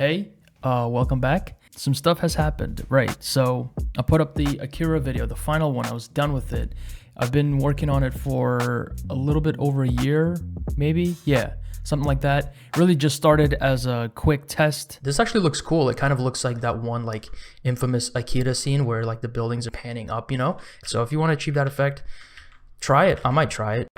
Hey, welcome back. Some stuff has happened, right? So I put up the AKIRA video, the final one. I was done with it. I've been working on it for a little bit over a year, maybe. Yeah, something like that. Really just started as a quick test. This actually looks cool. It kind of looks like that one like infamous AKIRA scene where like the buildings are panning up, you know? So if you want to achieve that effect, try it. I might try it.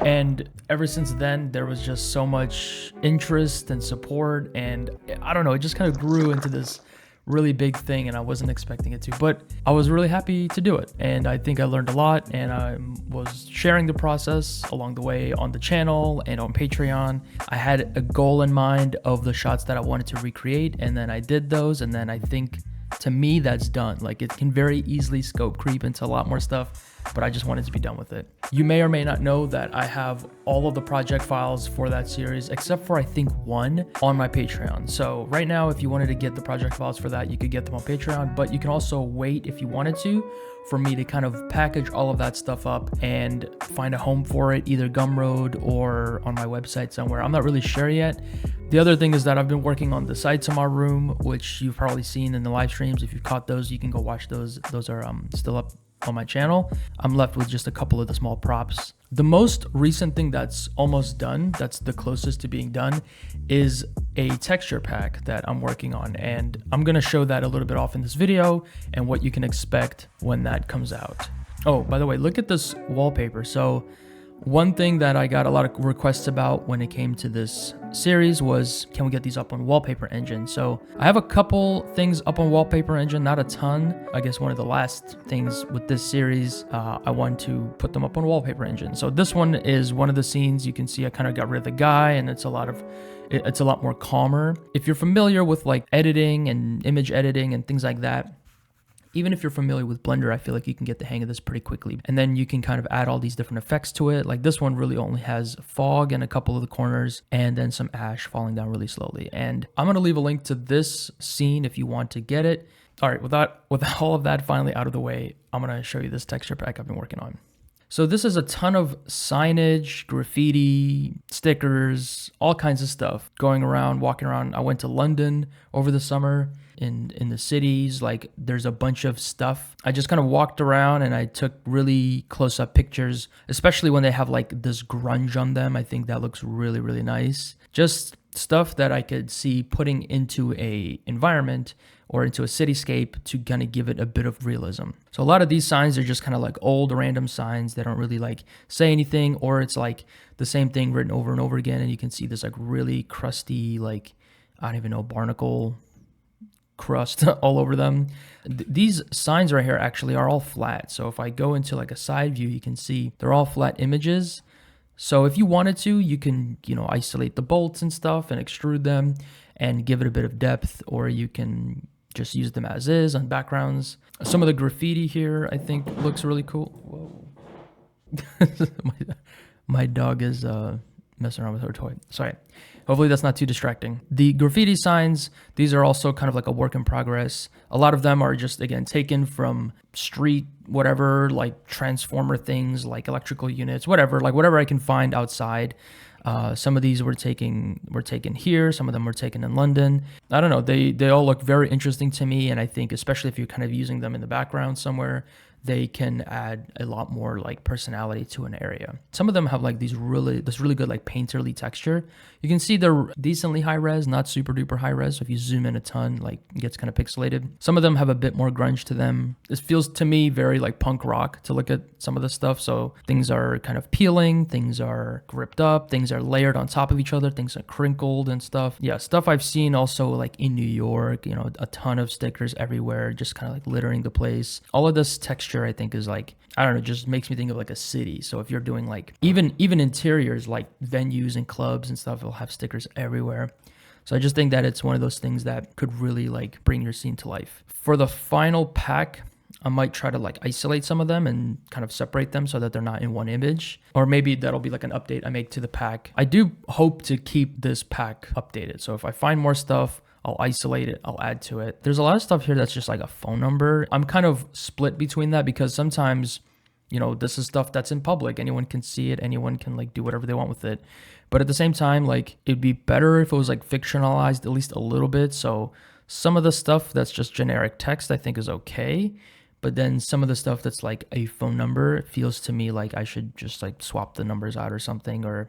And ever since then, there was just so much interest and support, and I don't know, it just kind of grew into this really big thing, and I wasn't expecting it to, but I was really happy to do it. And I think I learned a lot, and I was sharing the process along the way on the channel and on Patreon. I had a goal in mind of the shots that I wanted to recreate, and then I did those, and then I think to me that's done. Like, it can very easily scope creep into a lot more stuff, but I just wanted to be done with it. You may or may not know that I have all of the project files for that series, except for I think one, on my Patreon. So right now, if you wanted to get the project files for that, you could get them on Patreon, but you can also wait if you wanted to for me to kind of package all of that stuff up and find a home for it, either Gumroad or on my website somewhere. I'm not really sure yet. The other thing is that I've been working on the sides of my room, which you've probably seen in the live streams. If you've caught those, you can go watch those. Those are still up on my channel. I'm left with just a couple of the small props. The most recent thing that's almost done, that's the closest to being done, is a texture pack that I'm working on. And I'm gonna show that a little bit off in this video and what you can expect when that comes out. Oh, by the way, look at this wallpaper. So one thing that I got a lot of requests about when it came to this series was, can we get these up on Wallpaper Engine? So I have a couple things up on Wallpaper Engine, not a ton. I guess one of the last things with this series, I want to put them up on Wallpaper Engine. So this one is one of the scenes. You can see I kind of got rid of the guy, and it's a lot more calmer. If you're familiar with like editing and image editing and things like that, even if you're familiar with Blender, I feel like you can get the hang of this pretty quickly. And then you can kind of add all these different effects to it. Like this one really only has fog in a couple of the corners and then some ash falling down really slowly. And I'm gonna leave a link to this scene if you want to get it. All right, with all of that finally out of the way, I'm gonna show you this texture pack I've been working on. So this is a ton of signage, graffiti, stickers, all kinds of stuff going around, walking around. I went to London over the summer. In the cities, like there's a bunch of stuff. I just kind of walked around and I took really close-up pictures, especially when they have like this grunge on them. I think that looks really, really nice. Just stuff that I could see putting into a environment or into a cityscape to kind of give it a bit of realism. So a lot of these signs are just kind of like old random signs. They don't really like say anything, or it's like the same thing written over and over again. And you can see this like really crusty, like, I don't even know, barnacle crust all over them. These signs right here actually are all flat. So if I go into like a side view, you can see they're all flat images. So if you wanted to, you can, you know, isolate the bolts and stuff and extrude them and give it a bit of depth, or you can just use them as is on backgrounds. Some of the graffiti here I think looks really cool. Whoa. my dog is messing around with her toy. Sorry. Hopefully that's not too distracting. The graffiti signs, these are also kind of like a work in progress. A lot of them are just, again, taken from street, whatever, like transformer things, like electrical units, whatever I can find outside. Some of these were taken here. Some of them were taken in London. I don't know. They all look very interesting to me. And I think especially if you're kind of using them in the background somewhere, they can add a lot more like personality to an area. Some of them have like this really good like painterly texture. You can see they're decently high res, not super duper high res. So if you zoom in a ton, like it gets kind of pixelated. Some of them have a bit more grunge to them. This feels to me very like punk rock to look at some of the stuff. So things are kind of peeling, things are gripped up, things are layered on top of each other, things are crinkled and stuff. Yeah, stuff I've seen also like in New York, you know, a ton of stickers everywhere, just kind of like littering the place. All of this texture I think is like, I don't know, just makes me think of like a city. So if you're doing like even interiors like venues and clubs and stuff, it'll have stickers everywhere. So I just think that it's one of those things that could really like bring your scene to life. For the final pack, I might try to like isolate some of them and kind of separate them so that they're not in one image. Or maybe that'll be like an update I make to the pack. I do hope to keep this pack updated. So if I find more stuff, I'll isolate it, I'll add to it. There's a lot of stuff here that's just like a phone number. I'm kind of split between that because sometimes, you know, this is stuff that's in public. Anyone can see it. Anyone can like do whatever they want with it. But at the same time, like, it'd be better if it was like fictionalized at least a little bit. So some of the stuff that's just generic text I think is okay. But then some of the stuff that's like a phone number, it feels to me like I should just like swap the numbers out or something, or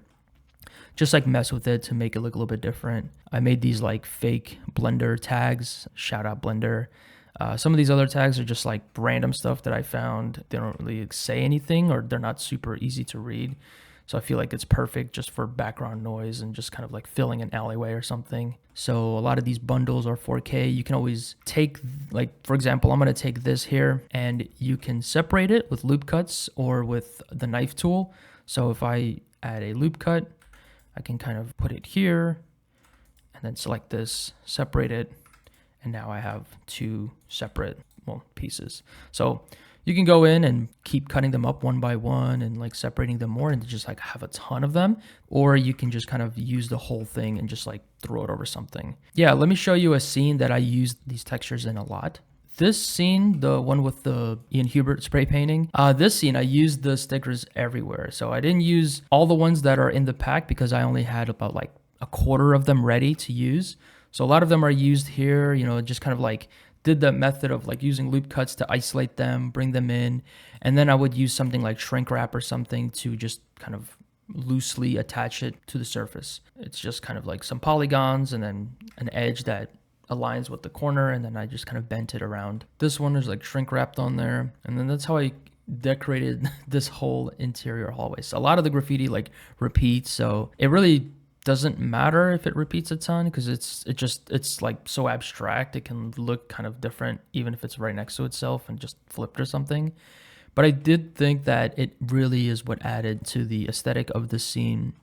just like mess with it to make it look a little bit different. I made these like fake Blender tags, shout out Blender. Some of these other tags are just like random stuff that I found. They don't really say anything, or they're not super easy to read. So I feel like it's perfect just for background noise and just kind of like filling an alleyway or something. So a lot of these bundles are 4K. You can always take, like, for example, I'm going to take this here and you can separate it with loop cuts or with the knife tool. So if I add a loop cut, I can kind of put it here and then select this, separate it, and now I have two separate, well, pieces. So you can go in and keep cutting them up one by one and like separating them more and just like have a ton of them, or you can just kind of use the whole thing and just like throw it over something. Yeah, let me show you a scene that I used these textures in a lot. This scene, the one with the Ian Hubert spray painting, this scene, I used the stickers everywhere. So I didn't use all the ones that are in the pack because I only had about like a quarter of them ready to use. So a lot of them are used here, you know, just kind of like did the method of like using loop cuts to isolate them, bring them in. And then I would use something like shrink wrap or something to just kind of loosely attach it to the surface. It's just kind of like some polygons and then an edge that aligns with the corner, and then I just kind of bent it around. This one is like shrink wrapped on there, and then that's how I decorated this whole interior hallway. So a lot of the graffiti like repeats, so it really doesn't matter if it repeats a ton because it's like so abstract. It can look kind of different even if it's right next to itself and just flipped or something. But I did think that it really is what added to the aesthetic of the scene.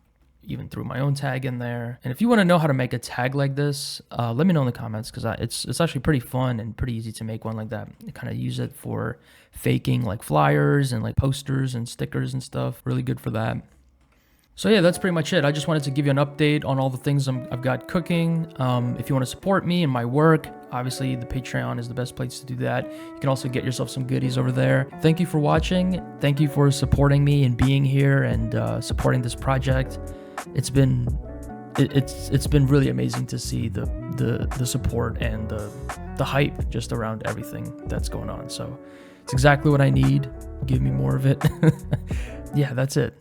Even threw my own tag in there. And if you want to know how to make a tag like this, let me know in the comments, because it's actually pretty fun and pretty easy to make one like that. I kind of use it for faking like flyers and like posters and stickers and stuff. Really good for that. So yeah, that's pretty much it. I just wanted to give you an update on all the things I've got cooking. If you want to support me and my work, obviously the Patreon is the best place to do that. You can also get yourself some goodies over there. Thank you for watching. Thank you for supporting me and being here and supporting this project. It's been really amazing to see the support and the hype just around everything that's going on. So it's exactly what I need. Give me more of it. Yeah, that's it.